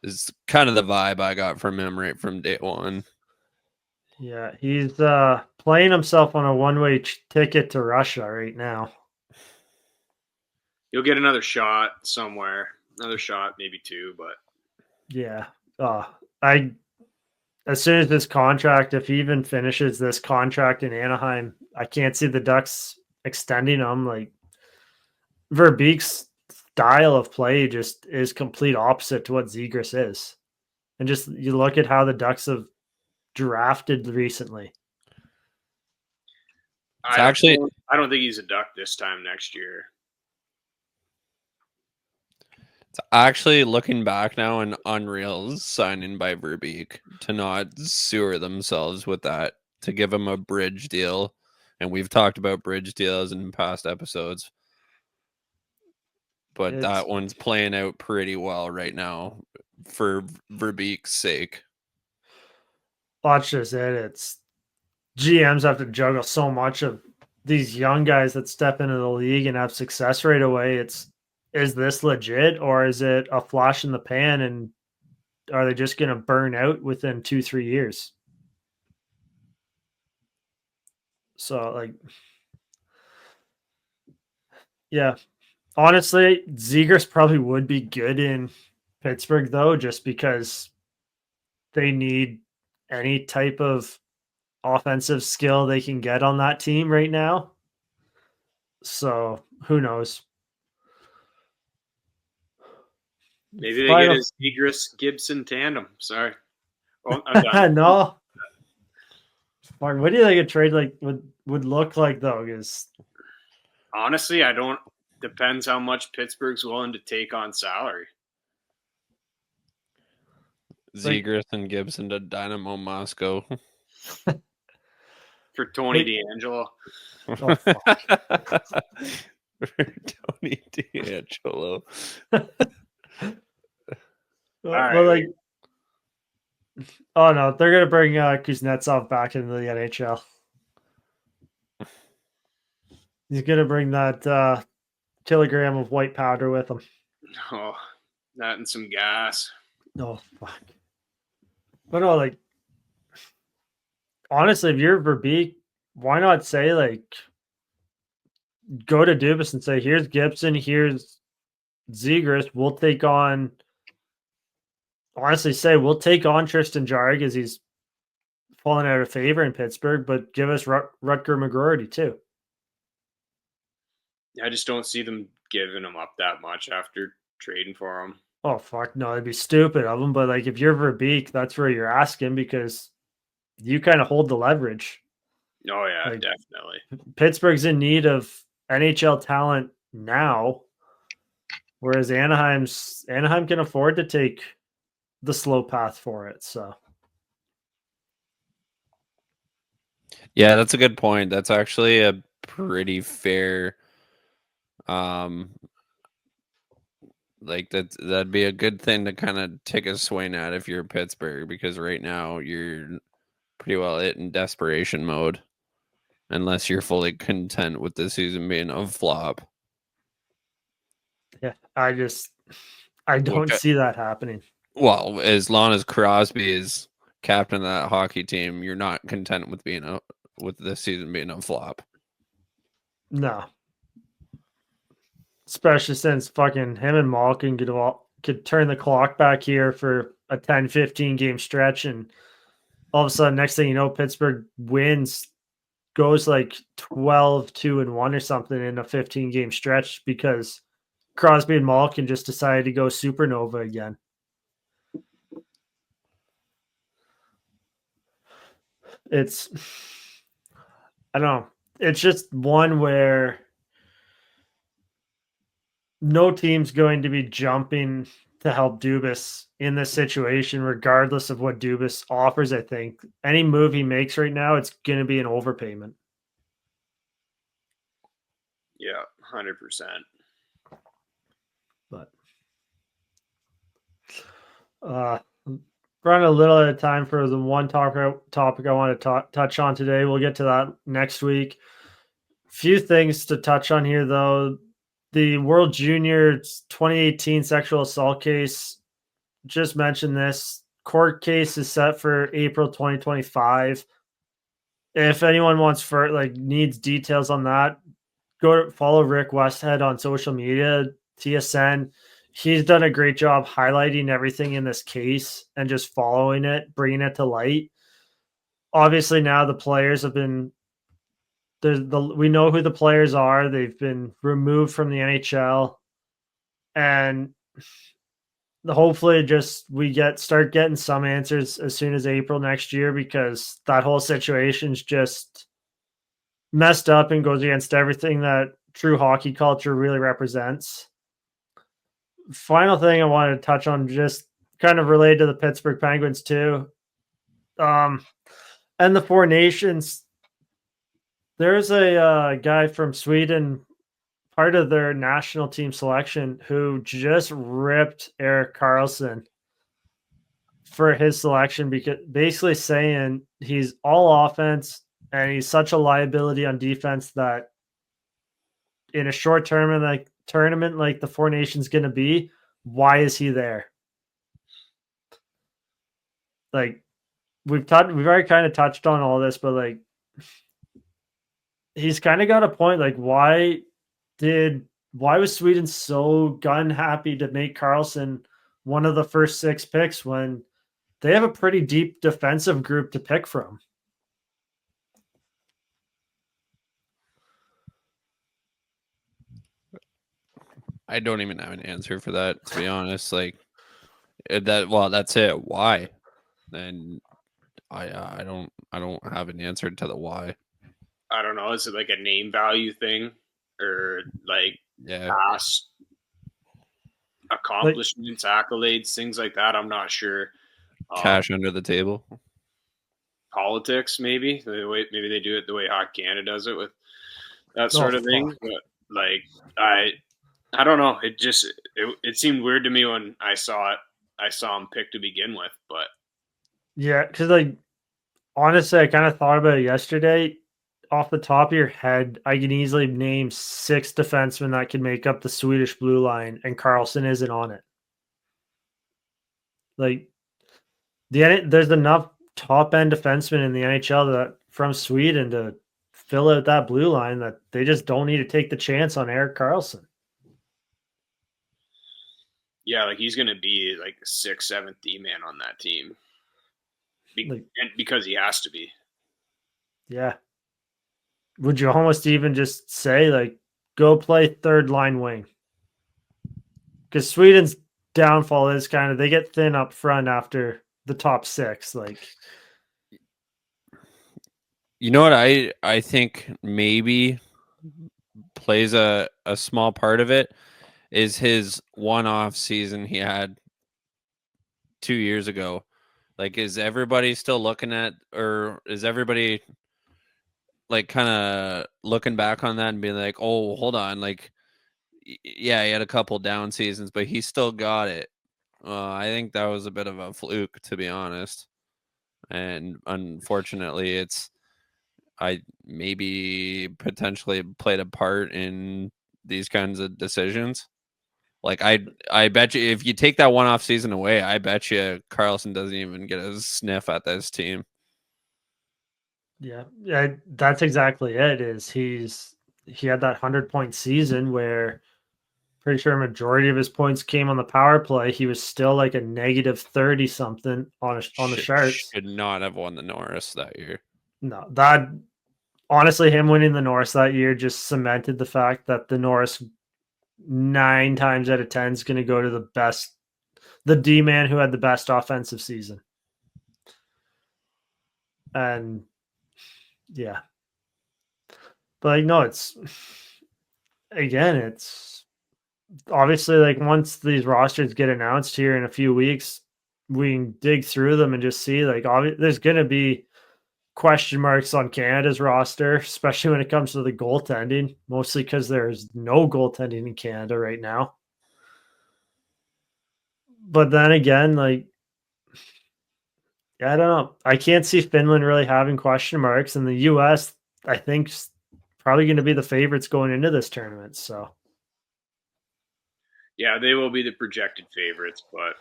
It's kind of the vibe I got from him right from day one. Yeah, he's playing himself on a one-way ticket to Russia right now. You'll get another shot somewhere. Another shot, maybe two, but yeah. As soon as this contract, if he even finishes this contract in Anaheim, I can't see the Ducks extending him. Like Verbeek's style of play just is complete opposite to what Zegras is. And just you look at how the Ducks have drafted recently. I don't think he's a Duck this time next year. It's actually, looking back now, an unreal signing by Verbeek to not sewer themselves with that, to give him a bridge deal. And we've talked about bridge deals in past episodes. But that one's playing out pretty well right now for Verbeek's sake. Watch this. It's GMs have to juggle so much of these young guys that step into the league and have success right away. Is this legit or is it a flash in the pan and are they just going to burn out within 2-3 years? So yeah, honestly, Zegras probably would be good in Pittsburgh though, just because they need any type of offensive skill they can get on that team right now. So who knows? Maybe they get his Zegras Gibson tandem. Sorry. Oh, I'm done. No. Mark, what do you think a trade would look like though? Because honestly, I don't. Depends how much Pittsburgh's willing to take on salary. Zegras and Gibson to Dynamo Moscow. For Tony DeAngelo. Oh, fuck. Tony DeAngelo. Well, like, oh no, they're gonna bring Kuznetsov back into the NHL. He's gonna bring that kilogram of white powder with him. Oh, that and some gas. Oh fuck! But no, like, honestly, if you're Verbeek, why not say like, go to Dubas and say, "Here's Gibson, here's Zegras. We'll take on." Honestly, say we'll take on Tristan Jarry because he's fallen out of favor in Pittsburgh, but give us Rutger McGroarty too. I just don't see them giving him up that much after trading for him. Oh fuck no, it'd be stupid of them. But like, if you're Verbeek, that's where you're asking because you kind of hold the leverage. Oh yeah, Like, definitely. Pittsburgh's in need of NHL talent now, whereas Anaheim can afford to take the slow path for it. So Yeah, that's a good point. That's actually a pretty fair like that'd be a good thing to kind of take a swing at if you're Pittsburgh, because right now you're pretty well in desperation mode unless you're fully content with the season being a flop. yeah, I don't see that happening. Well, as long as Crosby is captain of that hockey team, you're not content with being with the season being a flop. No. Especially since fucking him and Malkin could turn the clock back here for a 10-15 game stretch, and all of a sudden, next thing you know, Pittsburgh goes like 12-2-1 or something in a 15 game stretch because Crosby and Malkin just decided to go supernova again. I don't know. It's just one where no team's going to be jumping to help Dubas in this situation, regardless of what Dubas offers. I think any move he makes right now, it's going to be an overpayment. Yeah, 100%. But running a little at a time for the one topic I want to touch on today. We'll get to that next week. Few things to touch on here, though. The World Junior 2018 sexual assault case, just mentioned this. Court case is set for April 2025. If anyone needs details on that, go follow Rick Westhead on social media, TSN. He's done a great job highlighting everything in this case and just following it, bringing it to light. Obviously, now the players have been we know who the players are. They've been removed from the NHL, and hopefully we start getting some answers as soon as April next year, because that whole situation's just messed up and goes against everything that true hockey culture really represents. Final thing I wanted to touch on, just kind of related to the Pittsburgh Penguins too, and the Four Nations. There's a guy from Sweden, part of their national team selection, who just ripped Erik Karlsson for his selection, because basically saying he's all offense and he's such a liability on defense that in a short tournament like the Four Nations going to be, why is he there? Like, we've already kind of touched on all this, but like, he's kind of got a point. Like, why was Sweden so gun happy to make Karlsson one of the first 6 picks when they have a pretty deep defensive group to pick from? I don't even have an answer for that, to be honest. Like that's it. Why? And I don't have an answer to the why. I don't know. Is it like a name value thing, or like past accomplishments, accolades, things like that? I'm not sure. Cash under the table. Politics, maybe maybe they do it the way Hockey Canada does it with that sort of thing. Fuck. But like I don't know. It seemed weird to me when I saw it. I saw him picked to begin with, but Yeah, because like honestly, I kind of thought about it yesterday. Off the top of your head, I can easily name 6 defensemen that can make up the Swedish blue line, and Carlson isn't on it. Like there's enough top end defensemen in the NHL that from Sweden to fill out that blue line that they just don't need to take the chance on Erik Karlsson. yeah, like he's going to be like the 6th, 7th D man on that team, and because he has to be. Yeah. Would you almost even just say like go play third line wing? Because Sweden's downfall is kind of they get thin up front after the top 6. Like, you know what I think maybe plays a small part of it is his one-off season he had 2 years ago. Like, is everybody still looking at, or is everybody like kind of looking back on that and being like, oh, hold on, like, yeah, he had a couple down seasons, but he still got it. I think that was a bit of a fluke, to be honest. And unfortunately, I maybe potentially played a part in these kinds of decisions. Like I bet you if you take that one off season away, I bet you Karlsson doesn't even get a sniff at this team. yeah, that's exactly it. He had that 100-point season where pretty sure a majority of his points came on the power play. He was still like a negative 30 something on the Sharks. Should not have won the Norris that year. No, that honestly, him winning the Norris that year just cemented the fact that the Norris 9 times out of 10 is going to go to the D man who had the best offensive season. And yeah, but like, no, it's obviously like once these rosters get announced here in a few weeks, we can dig through them and just see like there's going to be question marks on Canada's roster, especially when it comes to the goaltending, mostly because there's no goaltending in Canada right now. But then again, like, I don't know. I can't see Finland really having question marks, and the U.S., I think, probably going to be the favorites going into this tournament. So, yeah, they will be the projected favorites, but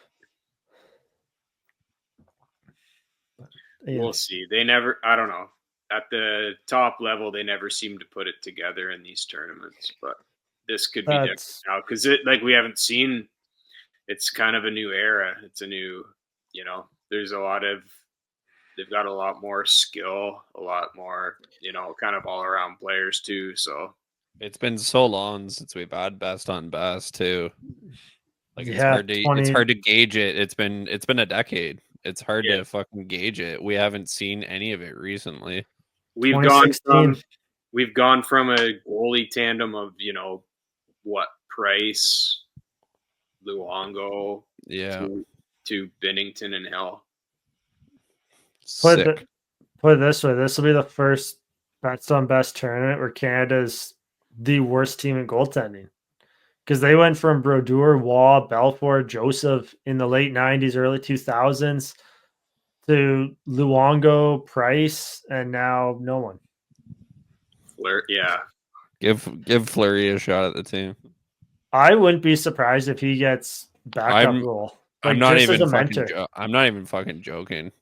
we'll see. They never, I don't know. At the top level, they never seem to put it together in these tournaments, but this could be different now because we haven't seen. It's kind of a new era. It's a new, they've got a lot more skill, a lot more, kind of all around players too. So it's been so long since we've had best on best too. Like it's hard to gauge it. It's been a decade. It's hard to fucking gauge it. We haven't seen any of it recently. We've gone from a goalie tandem of, Price, Luongo, to Binnington and Hill. Put it this way: this will be the first best on best tournament where Canada's the worst team in goaltending, because they went from Brodeur, Waugh, Belfour, Joseph in the late '90s, early 2000s to Luongo, Price, and now no one. Yeah, give Fleury a shot at the team. I wouldn't be surprised if he gets backup role. I'm not even fucking joking.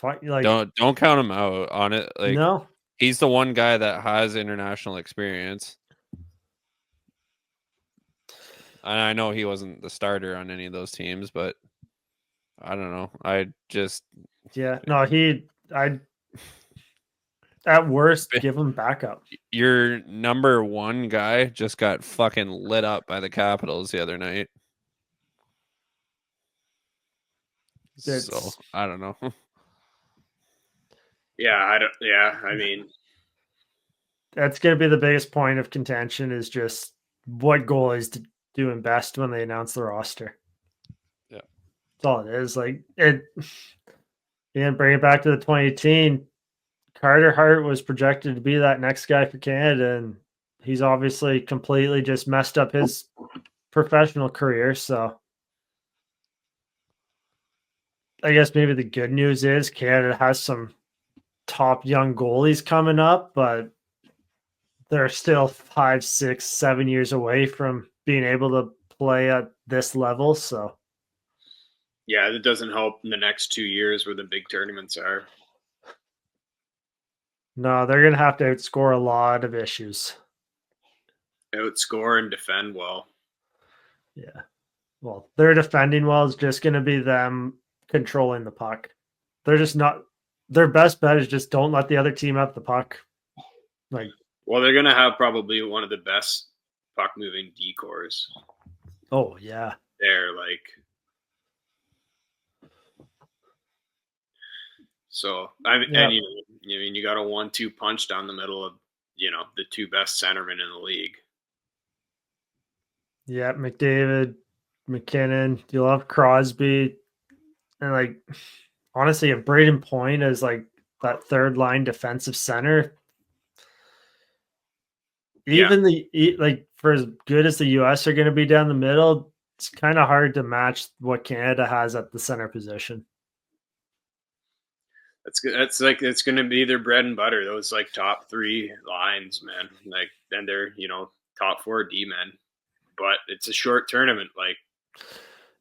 Like, don't count him out on it. Like, no, he's the one guy that has international experience. And I know he wasn't the starter on any of those teams, but I don't know. At worst, give him backup. Your number one guy just got fucking lit up by the Capitals the other night. So I don't know. I mean, that's going to be the biggest point of contention is just what goalies doing best when they announce the roster. Yeah. That's all it is. Like it. And bring it back to the 2018. Carter Hart was projected to be that next guy for Canada, and he's obviously completely just messed up his professional career. So I guess maybe the good news is Canada has some top young goalies coming up, but they're still 5, 6, 7 years away from being able to play at this level. So Yeah, it doesn't help in the next 2 years where the big tournaments are. no, they're going to have to outscore a lot of issues. Outscore and defend well. Yeah. Well, their defending well is just going to be them controlling the puck. They're just not. Their best bet is just don't let the other team up the puck. Like, well, they're going to have probably one of the best puck moving decors. Oh yeah, there, like. So I mean, yeah. and you got a 1-2 punch down the middle of the two best centermen in the league. Yeah, McDavid, McKinnon. You love Crosby, and like honestly, if Braden Point is like that third line defensive center, even like for as good as the US are going to be down the middle, it's kind of hard to match what Canada has at the center position. That's good. That's like it's going to be their bread and butter. Those like top 3 lines, man. Like then they're top 4 D men. But it's a short tournament. Like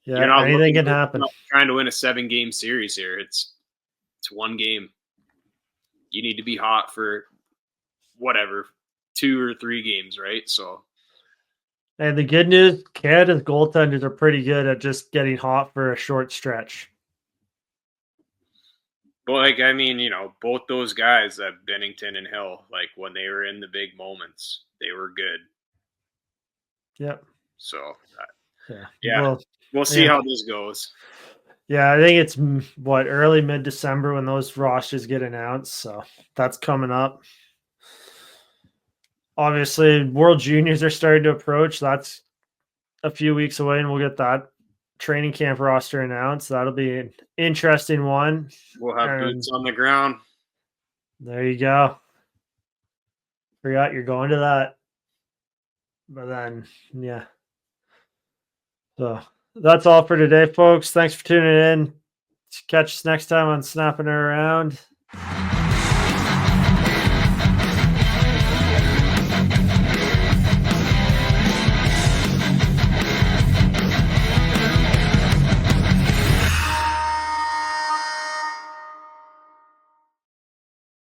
yeah, anything can happen. You're not trying to win a 7-game series here. It's one game. You need to be hot for whatever 2 or 3 games, right? So. And the good news, Canada's goaltenders are pretty good at just getting hot for a short stretch. But like, I mean, both those guys, Bennington and Hill, like when they were in the big moments, they were good. Yep. So, yeah. Well, we'll see how this goes. Yeah, I think it's early mid-December when those rosters get announced. So that's coming up. Obviously, World Juniors are starting to approach. That's a few weeks away, and we'll get that training camp roster announced. That'll be an interesting one. We'll have boots on the ground. There you go. Forgot you're going to that. But then, yeah. So that's all for today, folks. Thanks for tuning in. Catch us next time on Snapping It Around.